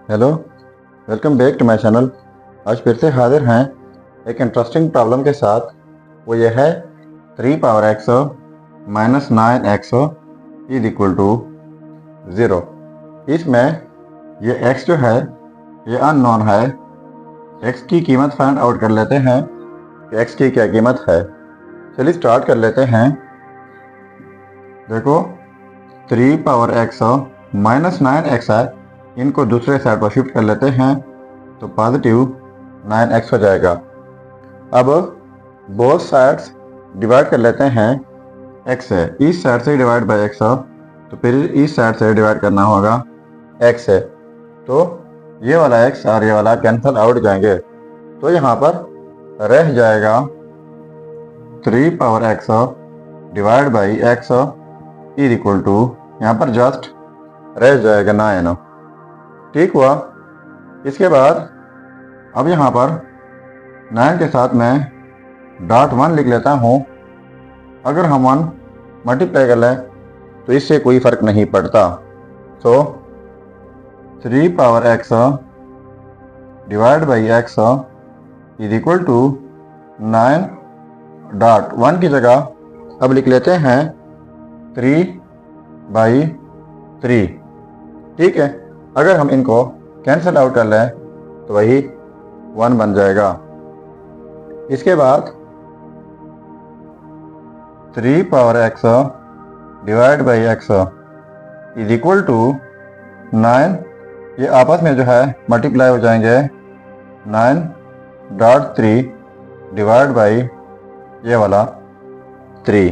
Hello, welcome back to my channel. आज फिर से हाजिर हैं एक इंटरेस्टिंग प्रॉब्लम के साथ। वो ये है 3 power x minus 9x is equal to 0। इसमें ये x जो है ये अननोन है। x की कीमत फाइंड आउट कर लेते हैं कि x की क्या कीमत है। चलिए स्टार्ट कर लेते हैं। देखो 3 पावर x माइनस 9x है, इनको दूसरे साइड पर शिफ्ट कर लेते हैं तो पॉजिटिव 9x हो जाएगा। अब बोथ साइड्स डिवाइड कर लेते हैं x से। इस साइड से डिवाइड बाय x तो फिर इस साइड से डिवाइड करना होगा x से। तो ये वाला x और ये वाला कैंसल आउट जाएंगे, तो यहाँ पर रह जाएगा 3 power x divide by x is equal to, यहाँ पर जस्ट रह जाएगा 9। ठीक हुआ। इसके बाद अब यहाँ पर 9 के साथ मैं डॉट 1 लिख लेता हूँ। अगर हम 1 मल्टीप्लाई कर लें तो इससे कोई फर्क नहीं पड़ता। तो 3 power x divide by x is equal to 9 dot 1 की जगह अब लिख लेते हैं 3 बाई 3। ठीक है, अगर हम इनको कैंसिल आउट कर लें तो वही 1 बन जाएगा। इसके बाद 3 power x divide by x is equal to 9। ये आपस में जो है मल्टीप्लाई हो जाएंगे। 9 डॉट 3 डिवाइड बाई ये वाला 3।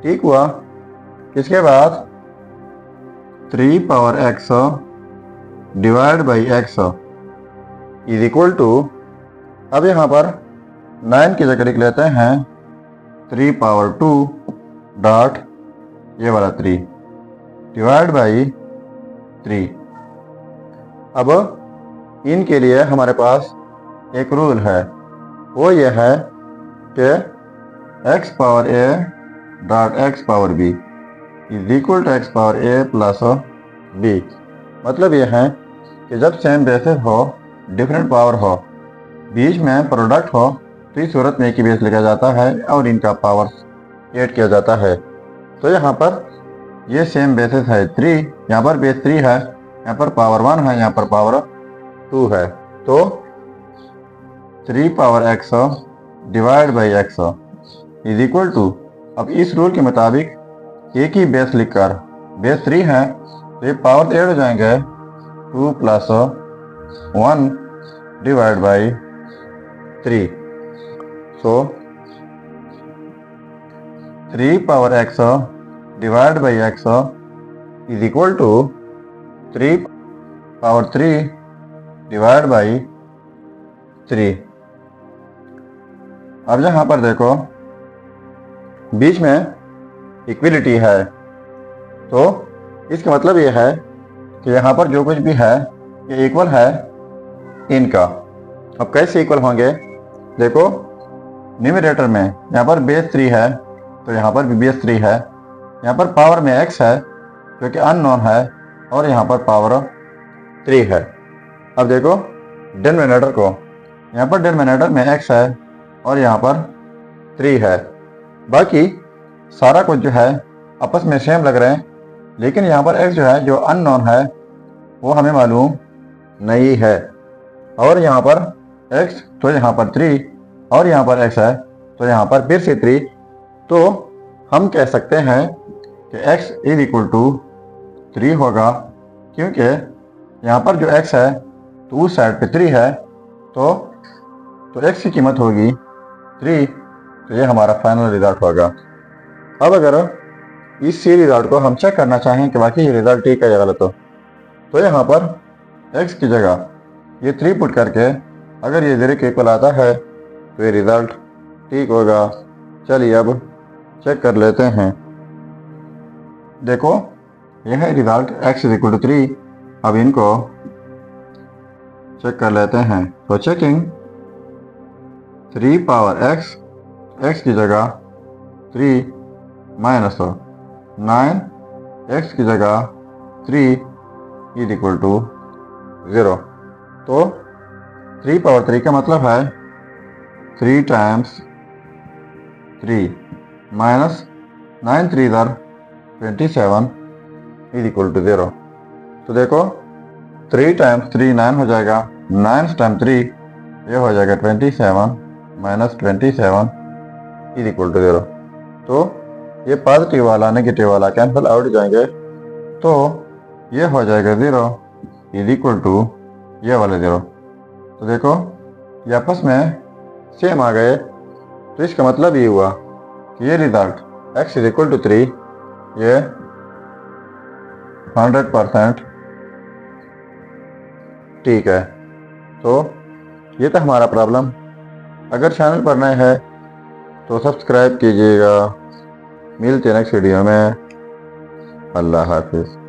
ठीक हुआ। इसके बाद 3 power x divide by x is equal to, अब यहाँ पर 9 की जगह लिख लेते हैं 3 पावर 2 डॉट ये वाला 3 डिवाइड बाई 3। अब इनके लिए हमारे पास एक रूल है, वो ये है कि x power a dot x power b is equal to x power a plus b। मतलब ये है कि जब सेम बेसिस हो, डिफरेंट पावर हो, बीच में प्रोडक्ट हो, तो इस सूरत में एक ही बेस लिखा जाता है और इनका पावर ऐड किया जाता है। तो यहाँ पर ये सेम बेसिस है 3, यहाँ पर बेस 3 है, यहाँ पर पावर 1 है, यहाँ पर पावर 2 है। तो 3 power x divide by x is equal to, अब इस रूल के मुताबिक एक ही बेस लिखकर, बेस 3 है तो ये पावर ऐड हो जाएंगे 2 plus 1 divide by 3। So 3 power x divide by x is equal to 3 power 3 divide by 3। अब यहाँ पर देखो बीच में इक्विलिटी है, तो इसका मतलब ये है कि यहाँ पर जो कुछ भी है ये इक्वल है इनका। अब कैसे इक्वल होंगे? देखो न्यूमरेटर में यहाँ पर बेस 3 है तो यहाँ पर भी बेस 3 है, यहाँ पर पावर में x है जो कि अननोन है और यहाँ पर पावर 3 है। अब देखो डिनोमिनेटर को, यहाँ पर डिनोमिनेटर में x है और यहाँ पर 3 है। बाकी सारा कुछ जो है आपस में सेम लग रहे हैं, लेकिन यहाँ पर x जो है जो अननोन है वो हमें मालूम नहीं है। और यहाँ पर x तो यहाँ पर 3 और यहाँ पर x है तो यहाँ पर फिर से 3। तो हम कह सकते हैं कि x इज इक्वल टू 3 होगा, क्योंकि यहाँ पर जो x है तो उस साइड पे 3 है, तो x की कीमत होगी 3। तो ये हमारा फाइनल रिजल्ट होगा। अब अगर इस सी रिजल्ट को हम चेक करना चाहें कि वाकई ये रिजल्ट ठीक है या गलत हो, तो यहाँ पर x की जगह ये 3 पुट करके अगर ये 0 के इक्वल आता है तो ये रिजल्ट ठीक होगा। चलिए अब चेक कर लेते हैं। देखो यह है result x is equal to 3। अब इनको चेक कर लेते हैं। तो चेकिंग 3 पावर x की जगह 3 माइनस 9 x की जगह 3 इज इक्वल टू 0। तो 3 पावर 3 का मतलब है 3 टाइम्स 3 माइनस 9 3 दर 27 इज इक्वल टू 0। तो देखो 3 टाइम्स 3 9 हो जाएगा, 9 टाइम्स 3 ये हो जाएगा 27 माइनस 27 इज इक्वल टू 0। तो ये पॉजिटिव वाला नेगेटिव वाला कैंसिल आउट जाएंगे, तो ये हो जाएगा 0 इज इक्वल टू ये वाले 0। तो देखो ये आपस में सेम आ गए, तो इसका मतलब ये हुआ कि ये result x is equal to 3 ये 100% ठीक है। तो ये था हमारा प्रॉब्लम। अगर चैनल पर नए हैं तो सब्सक्राइब कीजिएगा। मिलते हैं नेक्स्ट वीडियो में। अल्लाह हाफिज़।